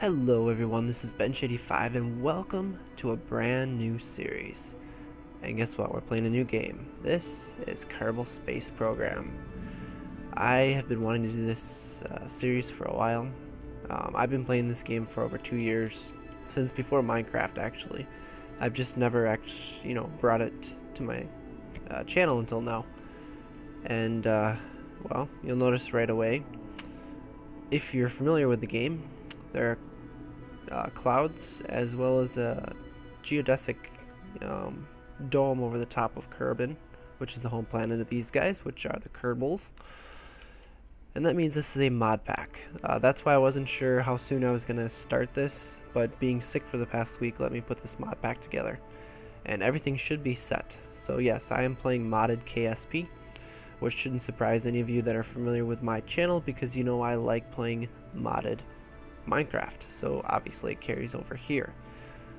Hello everyone, this is Bench85 and welcome to a brand new series. And guess what, we're playing a new game. This is Kerbal Space Program. I have been wanting to do this series for a while. I've been playing this game for over 2 years, since before Minecraft actually. I've just never actually, brought it to my channel until now. And, well, you'll notice right away, if you're familiar with the game, there are clouds as well as a geodesic dome over the top of Kerbin, which is the home planet of these guys, which are the Kerbals. And that means this is a mod pack. That's why I wasn't sure how soon I was going to start this, but being sick for the past week let me put this mod pack together. And everything should be set. So yes, I am playing modded KSP, which shouldn't surprise any of you that are familiar with my channel because you know I like playing modded Minecraft, so obviously it carries over here.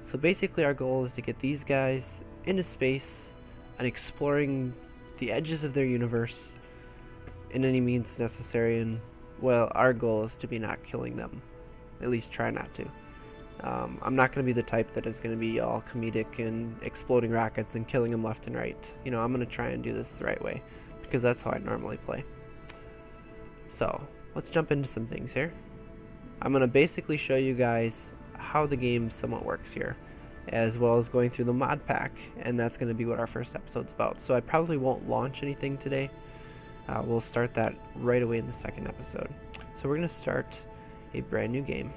So basically our goal is to get these guys into space and exploring the edges of their universe in any means necessary, and well, our goal is to be not killing them, at least try not to. I'm not going to be the type that is going to be all comedic and exploding rockets and killing them left and right. I'm going to try and do this the right way because that's how I normally play. So let's jump into some things here. I'm going to basically show you guys how the game somewhat works here, as well as going through the mod pack, and that's going to be what our first episode's about. So I probably won't launch anything today. We'll start that right away in the second episode. So we're going to start a brand new game.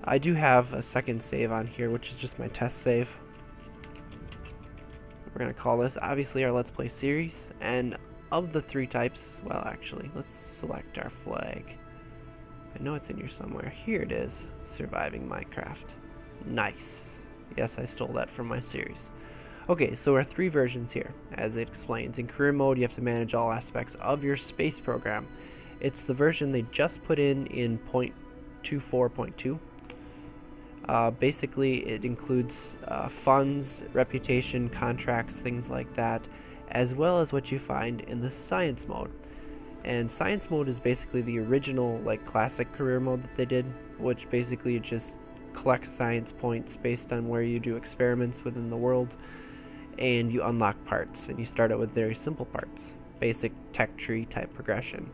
I do have a second save on here, which is just my test save. We're going to call this obviously our Let's Play series, and of the 3 types, well actually, let's select our flag. I know it's in here somewhere. Here it is. Surviving Minecraft. Nice. Yes, I stole that from my series. Okay, so our 3 versions here, as it explains. In career mode, you have to manage all aspects of your space program. It's the version they just put in 0.24.2. Basically, it includes funds, reputation, contracts, things like that, as well as what you find in the science mode. And science mode is basically the original classic career mode that they did, which basically just collects science points based on where you do experiments within the world, and you unlock parts, and you start out with very simple parts, basic tech tree type progression.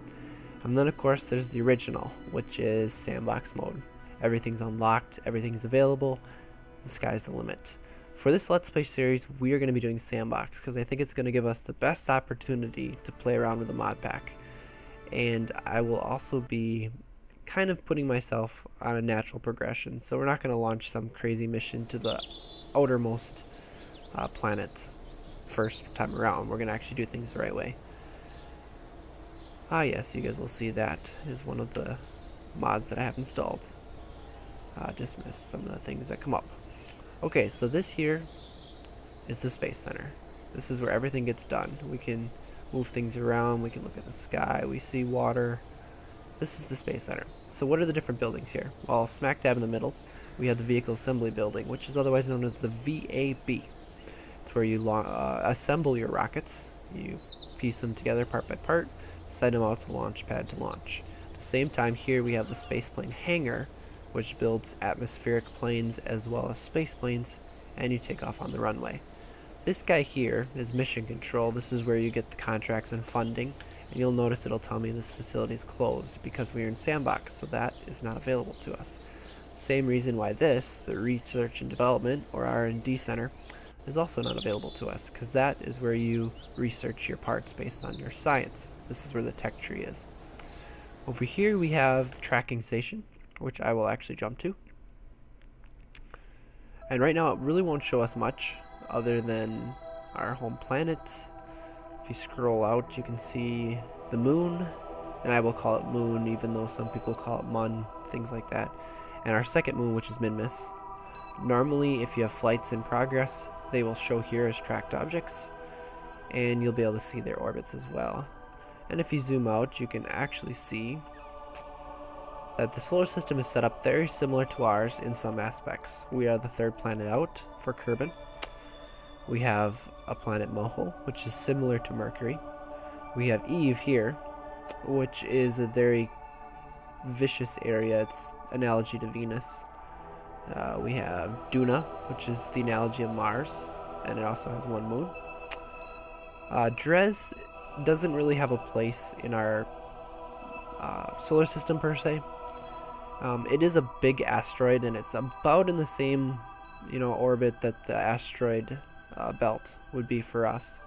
And then of course there's the original, which is sandbox mode. Everything's unlocked, everything's available, the sky's the limit. For this Let's Play series, we are going to be doing sandbox because I think it's going to give us the best opportunity to play around with the mod pack. And I will also be kind of putting myself on a natural progression, so we're not going to launch some crazy mission to the outermost planet first time around. We're going to actually do things the right way. Ah yes, you guys will see that is one of the mods that I have installed. Dismiss some of the things that come up. Okay, so this here is the Space Center. This is where everything gets done. We can move things around, we can look at the sky, we see water. This is the Space Center. So what are the different buildings here? Well, smack dab in the middle, we have the Vehicle Assembly Building, which is otherwise known as the VAB. It's where you assemble your rockets, you piece them together part by part, send them out to the launch pad to launch. At the same time, here we have the Spaceplane Hangar, which builds atmospheric planes as well as space planes, and you take off on the runway. This guy here is mission control. This is where you get the contracts and funding, and you'll notice it'll tell me this facility is closed because we're in sandbox, so that is not available to us. Same reason why this, the research and development, or R&D center, is also not available to us, because that is where you research your parts based on your science. This is where the tech tree is. Over here we have the tracking station, which I will actually jump to. And right now it really won't show us much other than our home planet. If you scroll out, you can see the moon, and I will call it moon even though some people call it mun, things like that. And our second moon, which is Minmus. Normally if you have flights in progress, they will show here as tracked objects, and you'll be able to see their orbits as well. And if you zoom out, you can actually see that the solar system is set up very similar to ours in some aspects. We are the 3rd planet out for Kerbin. We have a planet Moho, which is similar to Mercury. We have Eve here, which is a very vicious area. It's analogy to Venus. We have Duna, which is the analogy of Mars, and it also has one moon. Dres doesn't really have a place in our solar system per se. It is a big asteroid, and it's about in the same, orbit that the asteroid belt would be for us.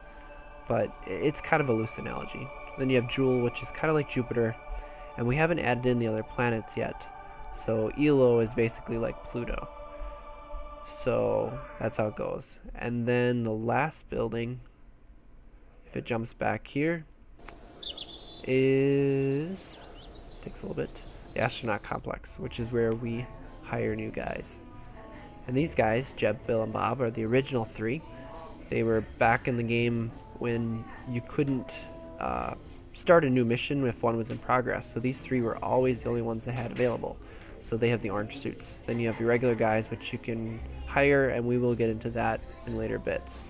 But it's kind of a loose analogy. Then you have Jool, which is kind of like Jupiter, and we haven't added in the other planets yet. So Elo is basically like Pluto. So that's how it goes. And then the last building, if it jumps back here, takes a little bit, the astronaut complex, which is where we hire new guys. And these guys, Jeb, Bill, and Bob, are the original 3. They were back in the game when you couldn't start a new mission if one was in progress. So these 3 were always the only ones that had available. So they have the orange suits. Then you have your regular guys, which you can hire, and we will get into that in later bits.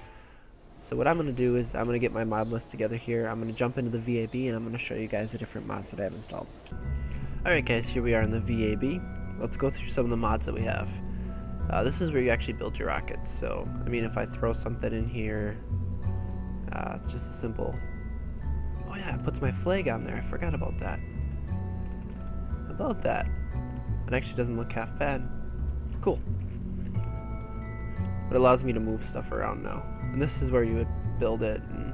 So what I'm going to do is I'm going to get my mod list together here. I'm going to jump into the VAB, and I'm going to show you guys the different mods that I have installed. Alright guys, here we are in the VAB. Let's go through some of the mods that we have. This is where you actually build your rockets. So, I mean, if I throw something in here, just a simple... Oh yeah, it puts my flag on there. I forgot about that. It actually doesn't look half bad. Cool. It allows me to move stuff around now. And this is where you would build it, and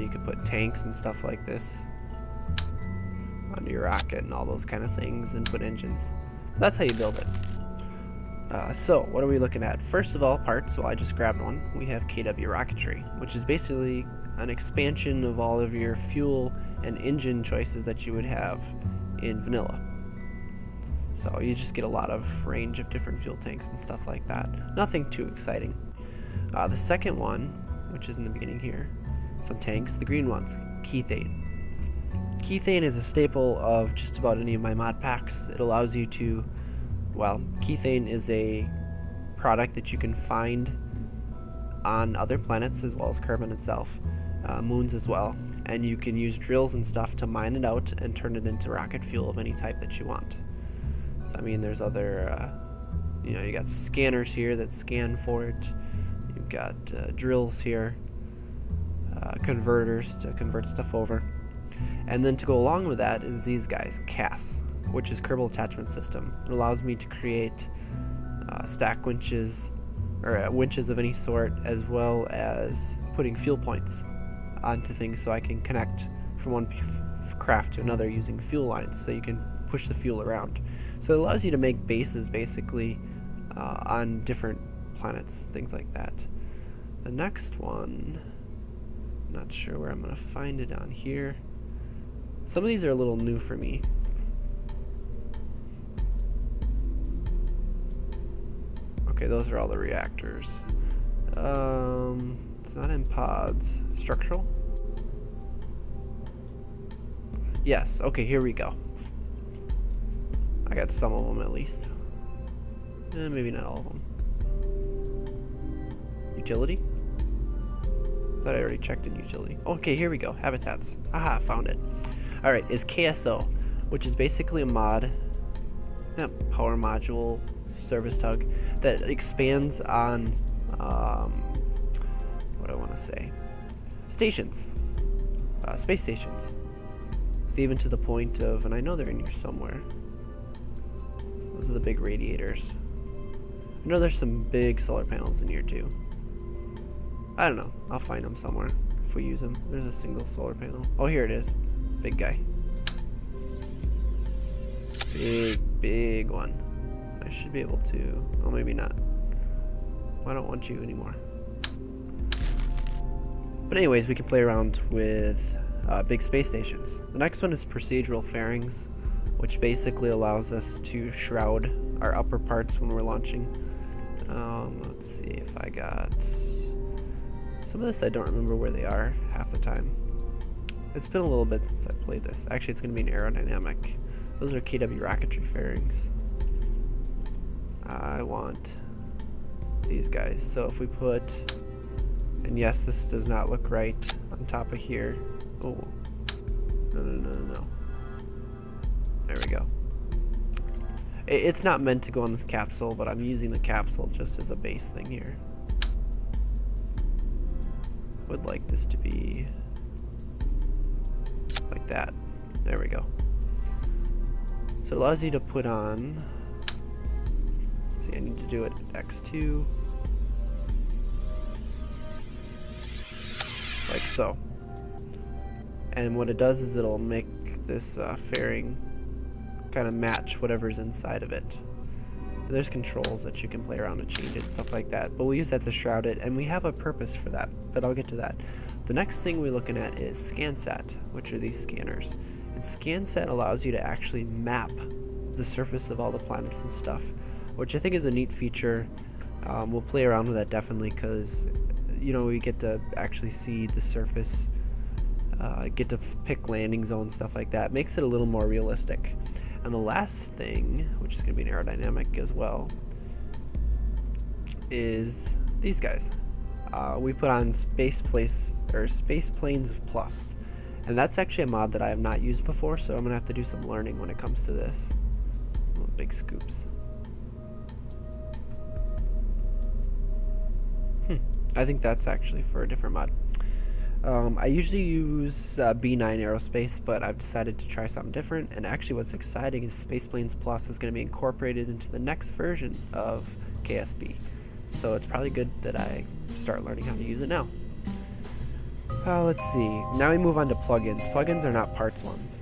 you could put tanks and stuff like this onto your rocket and all those kind of things, and put engines. That's how you build it. So what are we looking at? First of all, parts. Well, I just grabbed one. We have KW Rocketry, which is basically an expansion of all of your fuel and engine choices that you would have in vanilla. So you just get a lot of range of different fuel tanks and stuff like that. Nothing too exciting. The second one, which is in the beginning here, some tanks, the green ones, Kethane. Kethane is a staple of just about any of my mod packs. It allows you to, well, Kethane is a product that you can find on other planets as well as Kerbal itself, moons as well, and you can use drills and stuff to mine it out and turn it into rocket fuel of any type that you want. So I mean, there's other, you got scanners here that scan for it. You've got drills here, converters to convert stuff over. And then to go along with that is these guys, CAS, which is Kerbal Attachment System. It allows me to create stack winches, or winches of any sort, as well as putting fuel points onto things so I can connect from one craft to another using fuel lines, so you can push the fuel around. So it allows you to make bases basically on different planets, things like that. The next one, not sure where I'm going to find it on here. Some of these are a little new for me. Okay, those are all the reactors. It's not in pods. Structural? Yes, okay, here we go. I got some of them at least. Maybe not all of them. Utility? Thought I already checked in utility. Okay, here we go. Habitats. Aha, found it. Alright, is KSO, which is basically a mod, power module, service tug, that expands on, what do I want to say? Stations. Space stations. So even to the point of, and I know they're in here somewhere. Those are the big radiators. I know there's some big solar panels in here too. I don't know. I'll find them somewhere if we use them. There's a single solar panel. Oh, here it is. Big guy. Big one. I should be able to... Oh, maybe not. I don't want you anymore. But anyways, we can play around with big space stations. The next one is procedural fairings, which basically allows us to shroud our upper parts when we're launching. Let's see if I got... Some of this I don't remember where they are half the time. It's been a little bit since I played this. Actually, it's going to be an aerodynamic. Those are KW rocketry fairings. I want these guys. So if we put... And yes, this does not look right on top of here. Oh. No. There we go. It's not meant to go on this capsule, but I'm using the capsule just as a base thing here. Would like this to be like that. There we go. So it allows you to put on, see, I need to do it at X2, like so. And what it does is it'll make this fairing kind of match whatever's inside of it. There's controls that you can play around to change it and stuff like that, but we'll use that to shroud it, and we have a purpose for that, but I'll get to that. The next thing we're looking at is ScanSat, which are these scanners. And ScanSat allows you to actually map the surface of all the planets and stuff, which I think is a neat feature. We'll play around with that definitely, because you know, we get to actually see the surface, get to pick landing zones, stuff like that. Makes it a little more realistic. And the last thing, which is going to be an aerodynamic as well, is these guys. We put on Space Planes Plus, and that's actually a mod that I have not used before, so I'm going to have to do some learning when it comes to this. Oh, big scoops. I think that's actually for a different mod. I usually use B9 Aerospace, but I've decided to try something different, and actually what's exciting is Space Planes Plus is going to be incorporated into the next version of KSP. So it's probably good that I start learning how to use it now. Let's see. Now we move on to plugins. Plugins are not parts ones.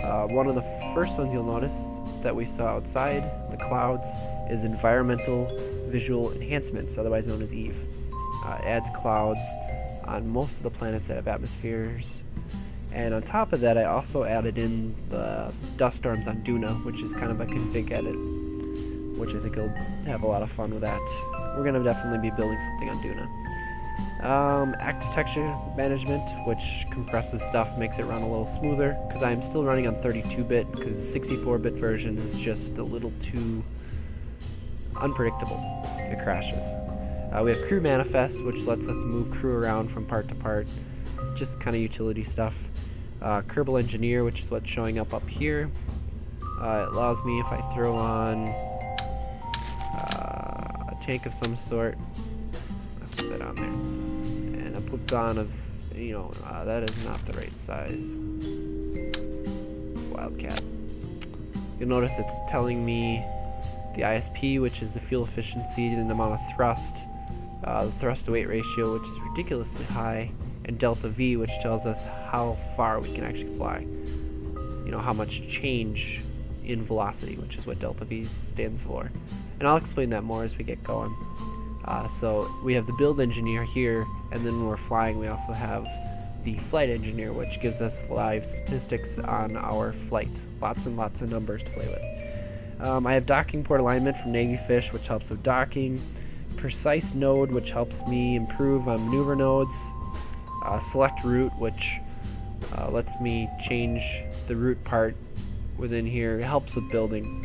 One of the first ones you'll notice that we saw outside the clouds is Environmental Visual Enhancements, otherwise known as EVE. It adds clouds on most of the planets that have atmospheres, and on top of that I also added in the dust storms on Duna, which is kind of a config edit, which I think will have a lot of fun with that. We're going to definitely be building something on Duna. Active texture management, which compresses stuff, makes it run a little smoother, because I'm still running on 32-bit, because the 64-bit version is just a little too unpredictable. It crashes. We have crew manifest, which lets us move crew around from part to part, just kind of utility stuff. Kerbal engineer, which is what's showing up here. It allows me, if I throw on a tank of some sort, I put that on there, and I put on of, you know, that is not the right size. Wildcat. You'll notice it's telling me the ISP, which is the fuel efficiency and the amount of thrust. The thrust to weight ratio, which is ridiculously high, and delta V, which tells us how far we can actually fly. You know, how much change in velocity, which is what delta V stands for. And I'll explain that more as we get going. So we have the build engineer here, and then when we're flying we also have the flight engineer, which gives us live statistics on our flight. Lots and lots of numbers to play with. I have docking port alignment from Navy Fish, which helps with docking. Precise node, which helps me improve on maneuver nodes. Select route, which lets me change the route part within here. It helps with building.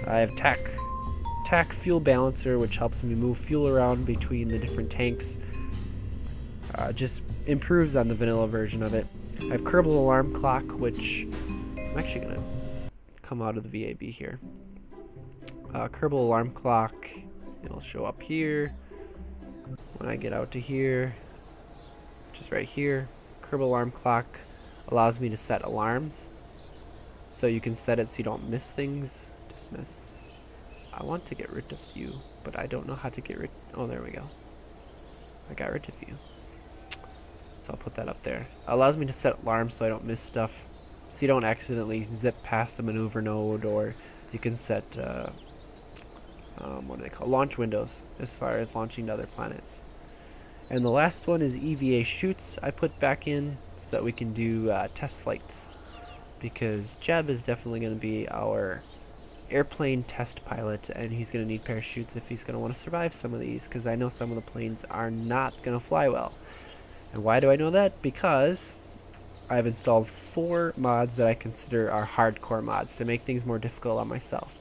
I have TAC fuel balancer, which helps me move fuel around between the different tanks. Just improves on the vanilla version of it. I have Kerbal alarm clock, which I'm actually gonna come out of the VAB here. Kerbal alarm clock. It'll show up here when I get out to here, just right here. Kerbal alarm clock allows me to set alarms, so you can set it so you don't miss things. Dismiss. I want to get rid of you, but I don't know how to get rid. Oh, there we go. I got rid of you. So I'll put that up there. It allows me to set alarms so I don't miss stuff, so you don't accidentally zip past a maneuver node, or you can set what do they call, launch windows, as far as launching to other planets. And the last one is EVA chutes I put back in so that we can do test flights, because Jeb is definitely going to be our airplane test pilot, and he's going to need parachutes if he's going to want to survive some of these, because I know some of the planes are not going to fly well. And why do I know that? Because I've installed 4 mods that I consider are hardcore mods to make things more difficult on myself.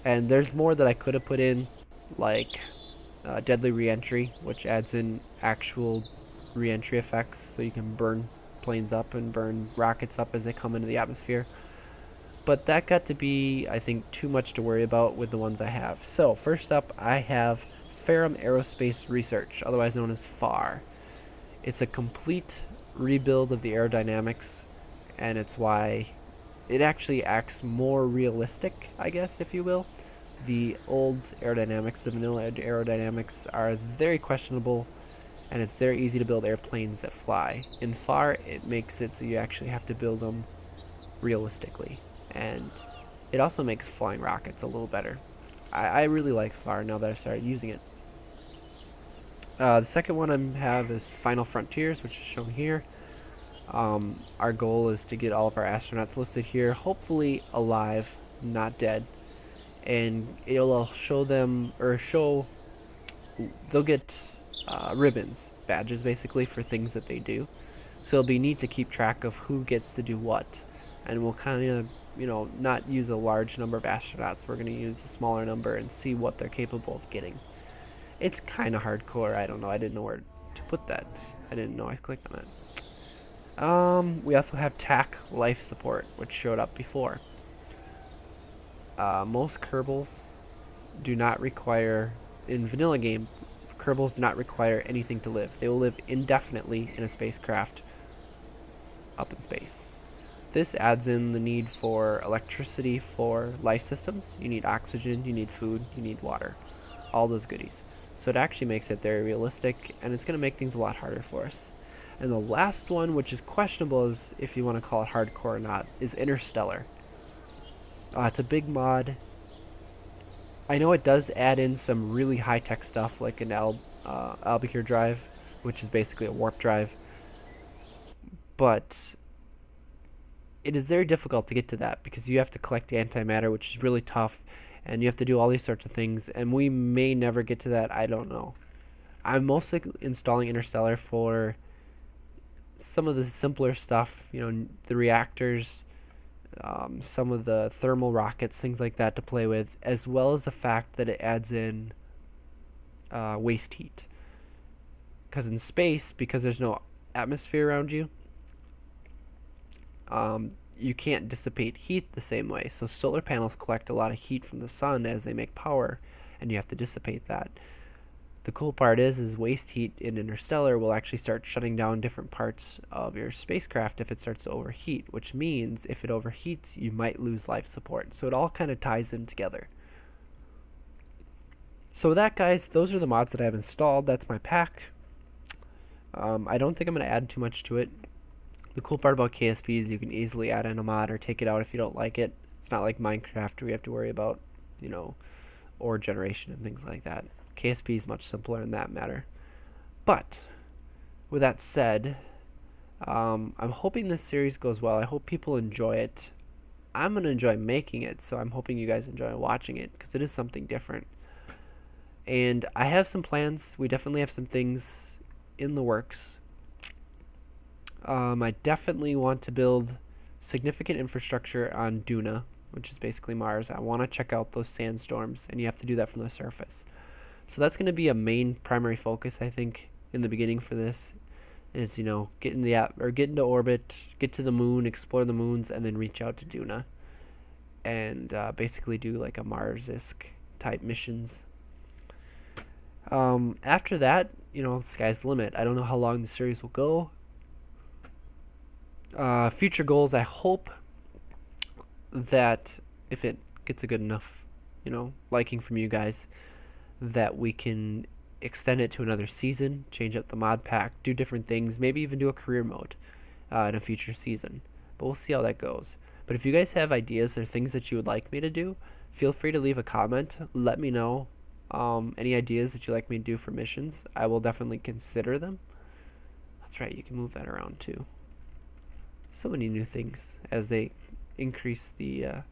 And there's more that I could have put in, like deadly re-entry, which adds in actual re-entry effects, so you can burn planes up and burn rockets up as they come into the atmosphere. but that got to be, I think, too much to worry about with the ones I have. So first up, I have Ferrum Aerospace Research, otherwise known as FAR. It's a complete rebuild of the aerodynamics, and it's why it actually acts more realistic, I guess, if you will. The old aerodynamics, the vanilla aerodynamics, are very questionable, and it's very easy to build airplanes that fly. In FAR, it makes it so you actually have to build them realistically, and it also makes flying rockets a little better. I really like FAR now that I've started using it. The second one I have is Final Frontiers, which is shown here. Our goal is to get all of our astronauts listed here, hopefully alive, not dead, and it'll show them, or they'll get ribbons, badges basically, for things that they do. So it'll be neat to keep track of who gets to do what, and we'll kind of, not use a large number of astronauts. We're going to use a smaller number and see what they're capable of getting. It's kind of hardcore. I don't know. I didn't know where to put that. I didn't know I clicked on it. We also have TAC life support, which showed up before. Most Kerbals do not require, in vanilla game, Kerbals do not require anything to live. They will live indefinitely in a spacecraft up in space. This adds in the need for electricity for life systems. You need oxygen, you need food, you need water. All those goodies. So it actually makes it very realistic, and it's going to make things a lot harder for us. And the last one, which is questionable as if you want to call it hardcore or not, is Interstellar. It's a big mod. I know it does add in some really high-tech stuff like an Albuquerque drive, which is basically a warp drive. But it is very difficult to get to that because you have to collect antimatter, which is really tough, and you have to do all these sorts of things, and we may never get to that. I don't know. I'm mostly installing Interstellar for some of the simpler stuff, the reactors, some of the thermal rockets, things like that to play with, as well as the fact that it adds in waste heat. Because in space, because there's no atmosphere around you, you can't dissipate heat the same way. So solar panels collect a lot of heat from the sun as they make power, and you have to dissipate that. The cool part is waste heat in Interstellar will actually start shutting down different parts of your spacecraft if it starts to overheat, which means if it overheats, you might lose life support. So it all kind of ties in together. So with that, guys, those are the mods that I have installed. That's my pack. I don't think I'm going to add too much to it. The cool part about KSP is you can easily add in a mod or take it out if you don't like it. It's not like Minecraft where you have to worry about, ore generation and things like that. KSP is much simpler in that matter. But with that said, I'm hoping this series goes well. I hope people enjoy it. I'm going to enjoy making it, so I'm hoping you guys enjoy watching it because it is something different. And I have some plans. We definitely have some things in the works. I definitely want to build significant infrastructure on Duna, which is basically Mars. I want to check out those sandstorms, and you have to do that from the surface. So that's going to be a main primary focus, I think, in the beginning for this. Is get into orbit, get to the moon, explore the moons, and then reach out to Duna, and basically do like a Mars-esque type missions. After that, the sky's the limit. I don't know how long the series will go. Future goals, I hope that if it gets a good enough, liking from you guys, that we can extend it to another season, change up the mod pack, do different things, maybe even do a career mode in a future season. But we'll see how that goes. But if you guys have ideas or things that you would like me to do, feel free to leave a comment. Let me know any ideas that you'd like me to do for missions. I will definitely consider them. That's right, you can move that around too. So many new things as they increase the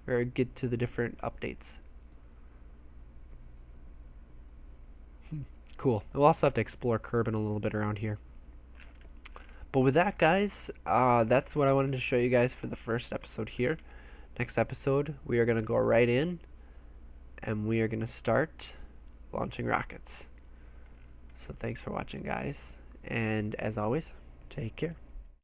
or get to the different updates. Cool. We'll also have to explore Kerbin a little bit around here. But with that, guys, that's what I wanted to show you guys for the first episode here. Next episode, we are going to go right in, and we are going to start launching rockets. So thanks for watching, guys. And as always, take care.